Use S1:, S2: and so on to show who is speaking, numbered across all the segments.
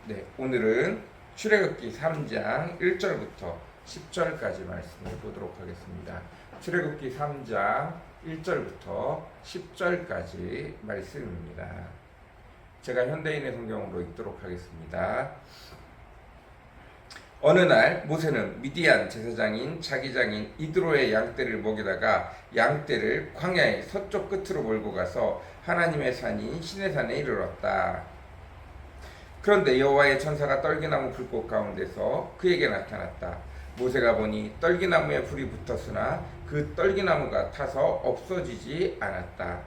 S1: 네, 오늘은 출애굽기 3장 1절부터 10절까지 말씀을 보도록 하겠습니다. 출애굽기 3장 1절부터 10절까지 말씀입니다. 제가 현대인의 성경으로 읽도록 하겠습니다. 어느 날 모세는 미디안 제사장인 자기장인 이드로의 양떼를 먹이다가 양떼를 광야의 서쪽 끝으로 몰고 가서 하나님의 산인 시내산에 이르렀다. 그런데 여호와의 천사가 떨기나무 불꽃 가운데서 그에게 나타났다. 모세가 보니 떨기나무에 불이 붙었으나 그 떨기나무가 타서 없어지지 않았다.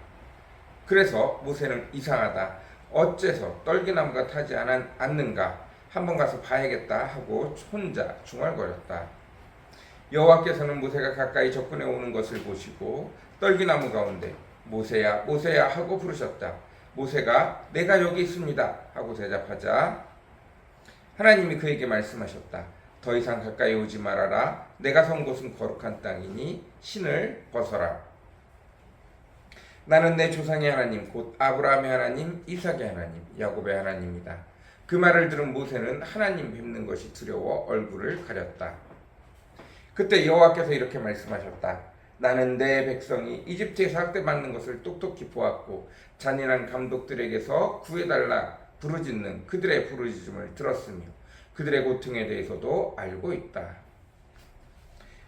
S1: 그래서 모세는 이상하다. 어째서 떨기나무가 타지 않는가? 한번 가서 봐야겠다 하고 혼자 중얼거렸다. 여호와께서는 모세가 가까이 접근해 오는 것을 보시고 떨기나무 가운데 모세야 모세야 하고 부르셨다. 모세가 내가 여기 있습니다 하고 대답하자 하나님이 그에게 말씀하셨다. 더 이상 가까이 오지 말아라. 내가 선 곳은 거룩한 땅이니 신을 벗어라. 나는 내 조상의 하나님 곧 아브라함의 하나님 이삭의 하나님 야곱의 하나님이다. 그 말을 들은 모세는 하나님 뵙는 것이 두려워 얼굴을 가렸다. 그때 여호와께서 이렇게 말씀하셨다. 나는 내 백성이 이집트에서 학대받는 것을 똑똑히 보았고 잔인한 감독들에게서 구해달라 부르짖는 그들의 부르짖음을 들었으며 그들의 고통에 대해서도 알고 있다.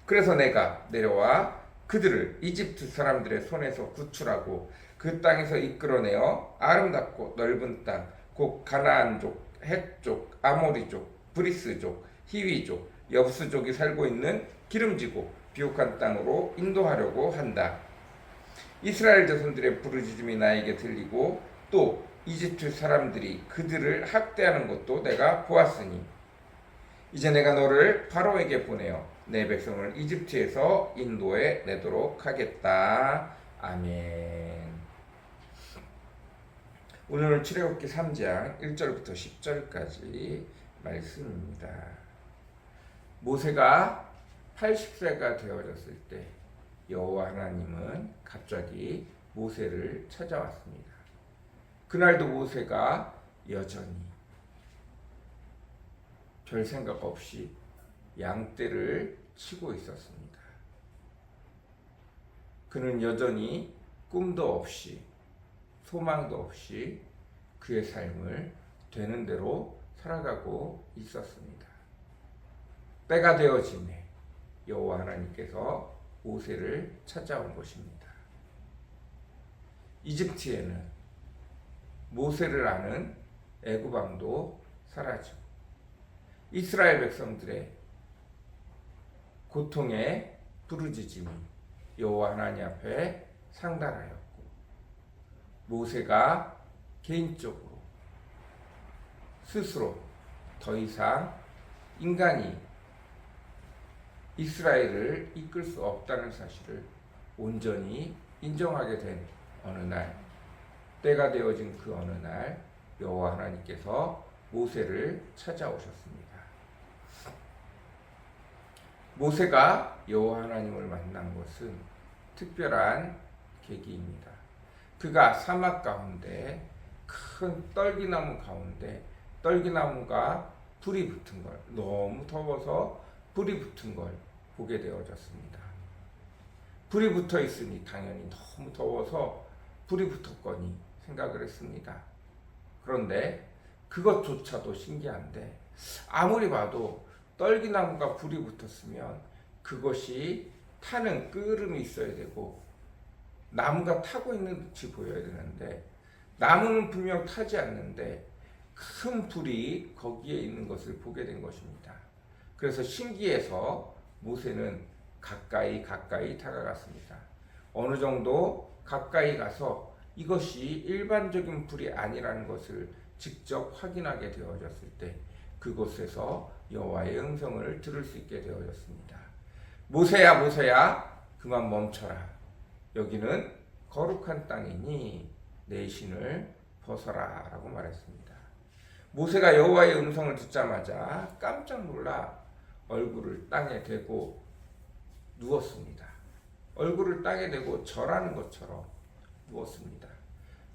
S1: 그래서 내가 내려와 그들을 이집트 사람들의 손에서 구출하고 그 땅에서 이끌어내어 아름답고 넓은 땅 곧 가나안족, 헷족, 아모리족, 브리스족, 히위족, 여부스족이 살고 있는 기름지고 비옥한 땅으로 인도하려고 한다. 이스라엘 자손들의 부르짖음이 나에게 들리고 또 이집트 사람들이 그들을 학대하는 것도 내가 보았으니 이제 내가 너를 바로에게 보내어 내 백성을 이집트에서 인도해 내도록 하겠다. 아멘. 오늘은 출애굽기 3장 1절부터 10절까지 말씀입니다. 모세가 80세가 되어졌을 때 여호와 하나님은 갑자기 모세를 찾아왔습니다. 그날도 모세가 여전히 별 생각 없이 양떼를 치고 있었습니다. 그는 여전히 꿈도 없이 소망도 없이 그의 삶을 되는 대로 살아가고 있었습니다. 때가 되어지매 여호와 하나님께서 모세를 찾아온 것입니다. 이집트에는 모세를 아는 애굽 왕도 사라지고 이스라엘 백성들의 고통의 부르짖음이 여호와 하나님 앞에 상달하였고 모세가 개인적으로 스스로 더 이상 인간이 이스라엘을 이끌 수 없다는 사실을 온전히 인정하게 된 어느 날, 때가 되어진 그 어느 날 여호와 하나님께서 모세를 찾아오셨습니다. 모세가 여호와 하나님을 만난 것은 특별한 계기입니다. 그가 사막 가운데 큰 떨기나무 가운데 떨기나무가 불이 붙은 걸, 너무 더워서 불이 붙은 걸 보게 되어졌습니다. 불이 붙어 있으니 당연히 너무 더워서 불이 붙었거니 생각을 했습니다. 그런데 그것조차도 신기한데 아무리 봐도 떨기나무가 불이 붙었으면 그것이 타는 끄름이 있어야 되고 나무가 타고 있는 듯이 보여야 되는데 나무는 분명 타지 않는데 큰 불이 거기에 있는 것을 보게 된 것입니다. 그래서 신기해서 모세는 가까이 다가갔습니다. 어느 정도 가까이 가서 이것이 일반적인 불이 아니라는 것을 직접 확인하게 되어졌을 때 그곳에서 여호와의 음성을 들을 수 있게 되어졌습니다. 모세야 모세야 그만 멈춰라. 여기는 거룩한 땅이니 내 신을 벗어라 라고 말했습니다. 모세가 여호와의 음성을 듣자마자 깜짝 놀라 얼굴을 땅에 대고 누웠습니다. 얼굴을 땅에 대고 절하는 것처럼 누웠습니다.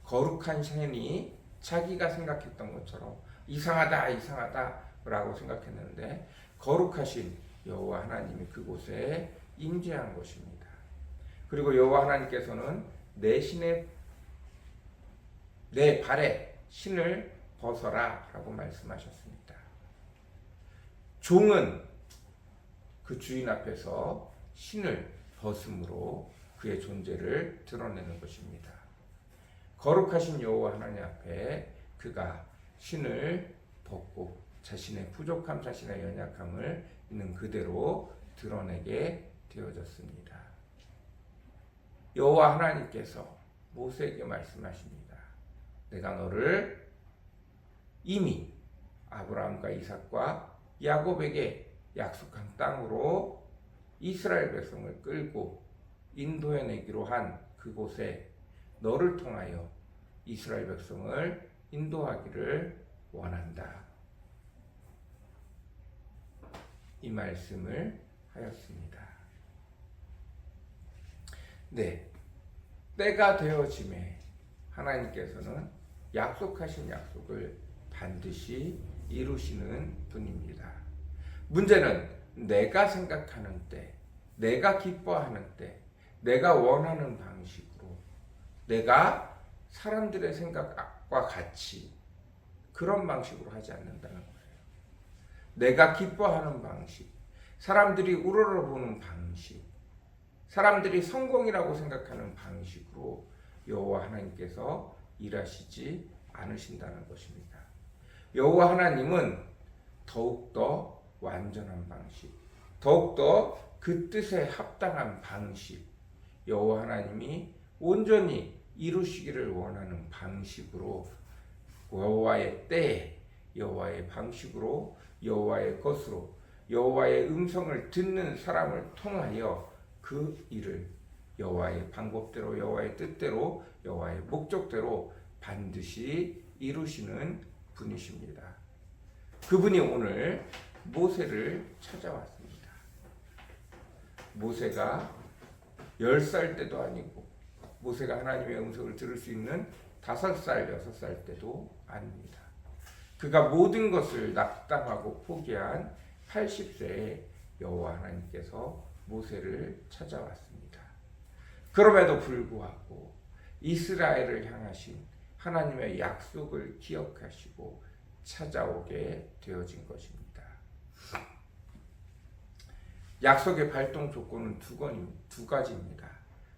S1: 거룩한 신이 자기가 생각했던 것처럼 이상하다라고 생각했는데 거룩하신 여호와 하나님이 그곳에 임재한 것입니다. 그리고 여호와 하나님께서는 내 발에 신을 벗어라라고 말씀하셨습니다. 종은 그 주인 앞에서 신을 벗음으로 그의 존재를 드러내는 것입니다. 거룩하신 여호와 하나님 앞에 그가 신을 벗고 자신의 부족함, 자신의 연약함을 있는 그대로 드러내게 되어졌습니다. 여호와 하나님께서 모세에게 말씀하십니다. 내가 너를 이미 아브라함과 이삭과 야곱에게 약속한 땅으로 이스라엘 백성을 끌고 인도해내기로 한 그곳에 너를 통하여 이스라엘 백성을 인도하기를 원한다. 이 말씀을 하였습니다. 네, 때가 되어짐에 하나님께서는 약속하신 약속을 반드시 이루시는 분입니다. 문제는 내가 생각하는 때, 내가 기뻐하는 때, 내가 원하는 방식으로, 내가 사람들의 생각과 같이 그런 방식으로 하지 않는다는 거예요. 내가 기뻐하는 방식, 사람들이 우러러보는 방식, 사람들이 성공이라고 생각하는 방식으로 여호와 하나님께서 일하시지 않으신다는 것입니다. 여호와 하나님은 더욱더 완전한 방식, 더욱더 그 뜻에 합당한 방식, 여호와 하나님이 온전히 이루시기를 원하는 방식으로 여호와의 때에 여호와의 방식으로 여호와의 것으로 여호와의 음성을 듣는 사람을 통하여 그 일을 여호와의 방법대로 여호와의 뜻대로 여호와의 목적대로 반드시 이루시는 분이십니다. 그분이 오늘 모세를 찾아왔습니다. 모세가 10살 때도 아니고 모세가 하나님의 음성을 들을 수 있는 5살, 6살 때도 아닙니다. 그가 모든 것을 낙담하고 포기한 80세에 여호와 하나님께서 모세를 찾아왔습니다. 그럼에도 불구하고 이스라엘을 향하신 하나님의 약속을 기억하시고 찾아오게 되어진 것입니다. 약속의 발동 조건은 두 가지입니다.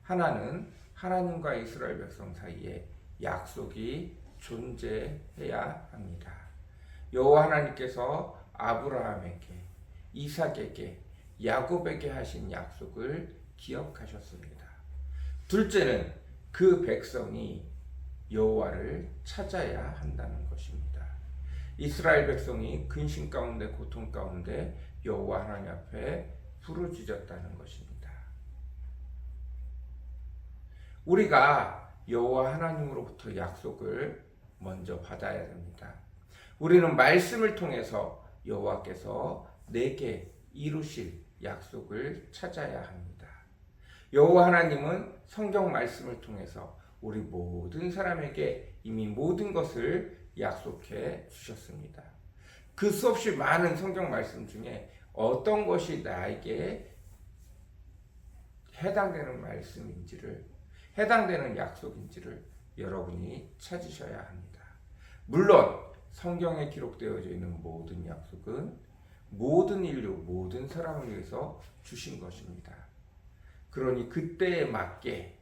S1: 하나는 하나님과 이스라엘 백성 사이에 약속이 존재해야 합니다. 여호와 하나님께서 아브라함에게, 이삭에게, 야곱에게 하신 약속을 기억하셨습니다. 둘째는 그 백성이 여호와를 찾아야 한다는 것입니다. 이스라엘 백성이 근심 가운데 고통 가운데 여호와 하나님 앞에 부르짖었다는 것입니다. 우리가 여호와 하나님으로부터 약속을 먼저 받아야 됩니다. 우리는 말씀을 통해서 여호와께서 내게 이루실 약속을 찾아야 합니다. 여호와 하나님은 성경 말씀을 통해서 우리 모든 사람에게 이미 모든 것을 약속해 주셨습니다. 그 수없이 많은 성경 말씀 중에 어떤 것이 나에게 해당되는 말씀인지를, 해당되는 약속인지를 여러분이 찾으셔야 합니다. 물론 성경에 기록되어져 있는 모든 약속은 모든 인류, 모든 사람을 위해서 주신 것입니다. 그러니 그때에 맞게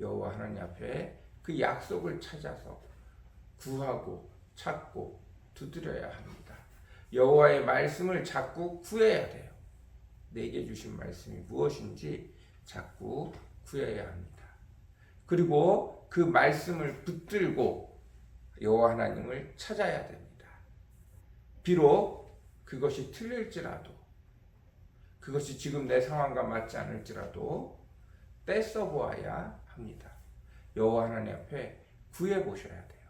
S1: 여호와 하나님 앞에 그 약속을 찾아서 구하고 찾고 두드려야 합니다. 여호와의 말씀을 자꾸 구해야 돼요. 내게 주신 말씀이 무엇인지 자꾸 구해야 합니다. 그리고 그 말씀을 붙들고 여호와 하나님을 찾아야 됩니다. 비록 그것이 틀릴지라도, 그것이 지금 내 상황과 맞지 않을지라도 떼써 보아야 합니다. 여호와 하나님 앞에 구해 보셔야 돼요.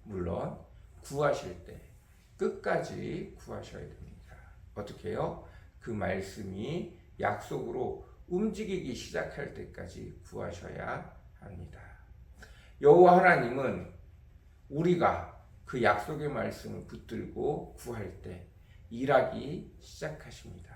S1: 물론 구하실 때 끝까지 구하셔야 됩니다. 어떻게 해요? 그 말씀이 약속으로 움직이기 시작할 때까지 구하셔야 합니다. 여호와 하나님은 우리가 그 약속의 말씀을 붙들고 구할 때 일하기 시작하십니다.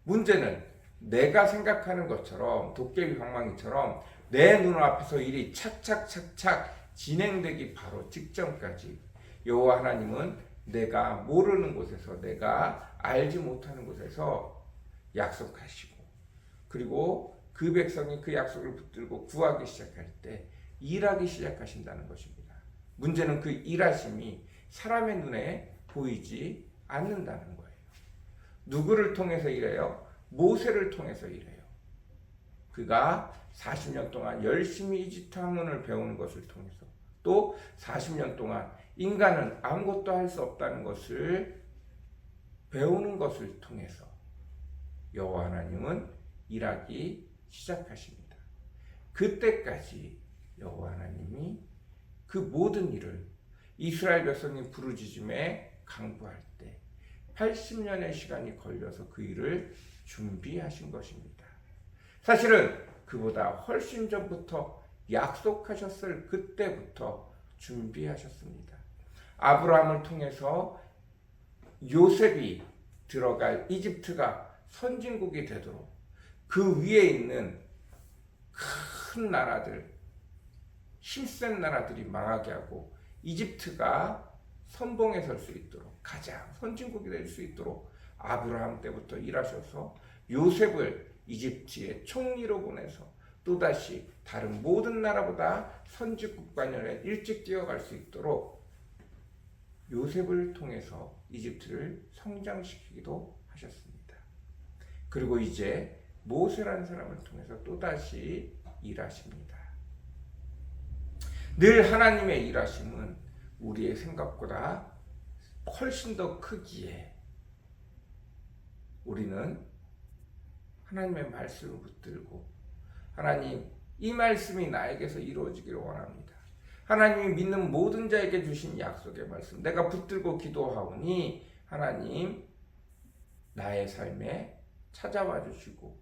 S1: 문제는 내가 생각하는 것처럼 도깨비 방망이처럼 내 눈앞에서 일이 착착착착 진행되기 바로 직전까지 여호와 하나님은 내가 모르는 곳에서, 내가 알지 못하는 곳에서 약속하시고, 그리고 그 백성이 그 약속을 붙들고 구하기 시작할 때 일하기 시작하신다는 것입니다. 문제는 그 일하심이 사람의 눈에 보이지 않는다는 거예요. 누구를 통해서 일해요? 모세를 통해서 일해요. 그가 40년 동안 열심히 이집트 학문을 배우는 것을 통해서, 또 40년 동안 인간은 아무것도 할 수 없다는 것을 배우는 것을 통해서 여호와 하나님은 일하기 시작하십니다. 그때까지 여호와 하나님이 그 모든 일을 이스라엘 백성이 부르짖음에 강구할 때 80년의 시간이 걸려서 그 일을 준비하신 것입니다. 사실은 그보다 훨씬 전부터 약속하셨을 그때부터 준비하셨습니다. 아브라함을 통해서 요셉이 들어갈 이집트가 선진국이 되도록 그 위에 있는 큰 나라들, 힘센 나라들이 망하게 하고 이집트가 선봉에 설 수 있도록, 가장 선진국이 될 수 있도록 아브라함 때부터 일하셔서 요셉을 이집트의 총리로 보내서 또다시 다른 모든 나라보다 선진국관열에 일찍 뛰어갈 수 있도록 요셉을 통해서 이집트를 성장시키기도 하셨습니다. 그리고 이제 모세라는 사람을 통해서 또다시 일하십니다. 늘 하나님의 일하심은 우리의 생각보다 훨씬 더 크기에 우리는 하나님의 말씀을 붙들고, 하나님, 이 말씀이 나에게서 이루어지기를 원합니다. 하나님이 믿는 모든 자에게 주신 약속의 말씀, 내가 붙들고 기도하오니 하나님 나의 삶에 찾아와 주시고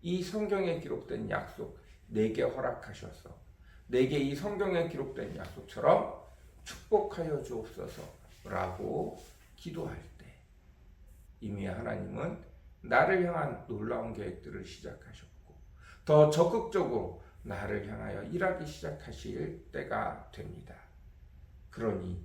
S1: 이 성경에 기록된 약속 내게 허락하셔서 내게 이 성경에 기록된 약속처럼 축복하여 주옵소서 라고 기도할 때 이미 하나님은 나를 향한 놀라운 계획들을 시작하셨고 더 적극적으로 나를 향하여 일하기 시작하실 때가 됩니다. 그러니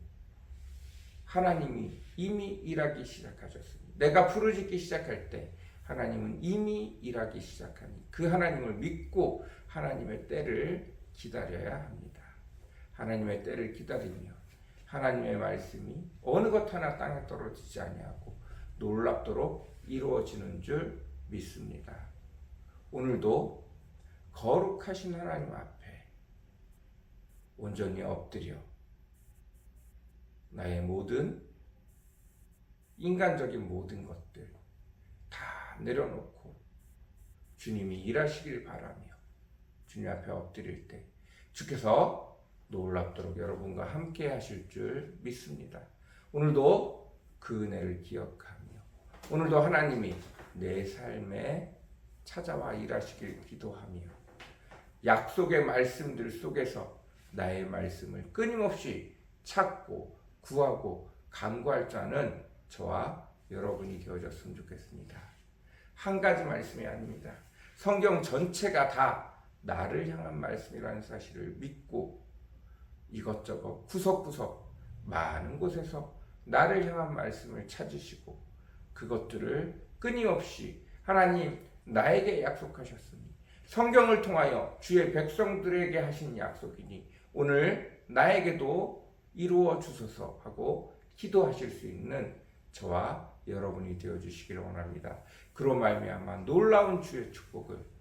S1: 하나님이 이미 일하기 시작하셨습니다. 내가 부르짖기 시작할 때 하나님은 이미 일하기 시작하니 그 하나님을 믿고 하나님의 때를 기다려야 합니다. 하나님의 때를 기다리며 하나님의 말씀이 어느 것 하나 땅에 떨어지지 아니하고 놀랍도록 이루어지는 줄 믿습니다. 오늘도 거룩하신 하나님 앞에 온전히 엎드려 나의 모든 인간적인 모든 것들 다 내려놓고 주님이 일하시길 바라며 주님 앞에 엎드릴 때 주께서 놀랍도록 여러분과 함께 하실 줄 믿습니다. 오늘도 그 은혜를 기억하며 오늘도 하나님이 내 삶에 찾아와 일하시길 기도하며 약속의 말씀들 속에서 나의 말씀을 끊임없이 찾고 구하고 간구할 자는 저와 여러분이 되어졌으면 좋겠습니다. 한 가지 말씀이 아닙니다. 성경 전체가 다 나를 향한 말씀이라는 사실을 믿고 이것저것 구석구석 많은 곳에서 나를 향한 말씀을 찾으시고 그것들을 끊임없이 하나님 나에게 약속하셨으니 성경을 통하여 주의 백성들에게 하신 약속이니 오늘 나에게도 이루어 주소서 하고 기도하실 수 있는 저와 여러분이 되어주시기를 원합니다. 그로 말미암아 놀라운 주의 축복을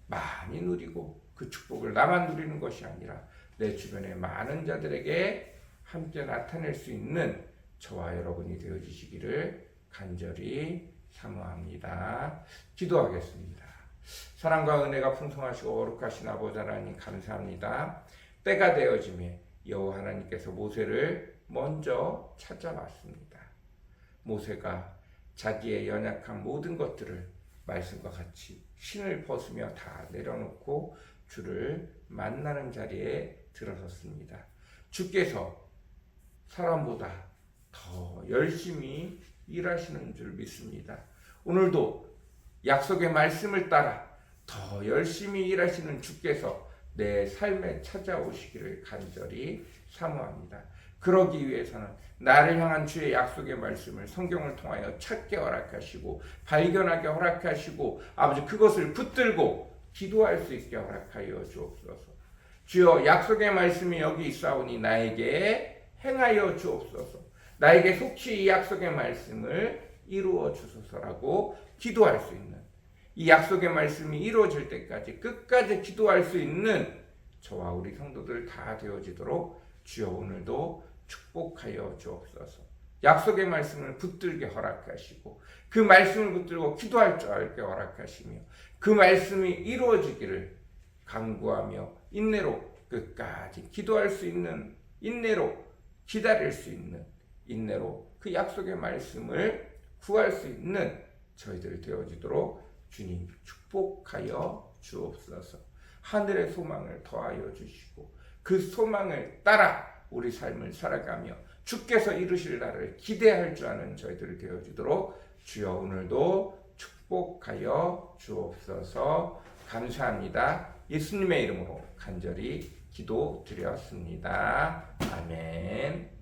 S1: 많이 누리고 그 축복을 나만 누리는 것이 아니라 내 주변의 많은 자들에게 함께 나타낼 수 있는 저와 여러분이 되어주시기를 간절히 사모합니다. 기도하겠습니다. 사랑과 은혜가 풍성하시고 거룩하신 아버지 하나님 감사합니다. 때가 되어짐에 여호와 하나님께서 모세를 먼저 찾아왔습니다. 모세가 자기의 연약한 모든 것들을 말씀과 같이 신을 벗으며 다 내려놓고 주를 만나는 자리에 들어섰습니다. 주께서 사람보다 더 열심히 일하시는 줄 믿습니다. 오늘도 약속의 말씀을 따라 더 열심히 일하시는 주께서 내 삶에 찾아오시기를 간절히 사모합니다. 그러기 위해서는 나를 향한 주의 약속의 말씀을 성경을 통하여 찾게 허락하시고 발견하게 허락하시고 아버지 그것을 붙들고 기도할 수 있게 허락하여 주옵소서. 주여 약속의 말씀이 여기 있사오니 나에게 행하여 주옵소서. 나에게 속히 이 약속의 말씀을 이루어 주소서라고 기도할 수 있는 이 약속의 말씀이 이루어질 때까지 끝까지 기도할 수 있는 저와 우리 성도들 다 되어지도록 주여 오늘도 축복하여 주옵소서. 약속의 말씀을 붙들게 허락하시고 그 말씀을 붙들고 기도할 줄 알게 허락하시며 그 말씀이 이루어지기를 간구하며 인내로 끝까지 기도할 수 있는 인내로 기다릴 수 있는 인내로 그 약속의 말씀을 구할 수 있는 저희들 되어지도록 주님 축복하여 주옵소서. 하늘의 소망을 더하여 주시고 그 소망을 따라 우리 삶을 살아가며 주께서 이루실 날을 기대할 줄 아는 저희들 되어지도록 주여 오늘도 축복하여 주옵소서. 감사합니다. 예수님의 이름으로 간절히 기도드렸습니다. 아멘.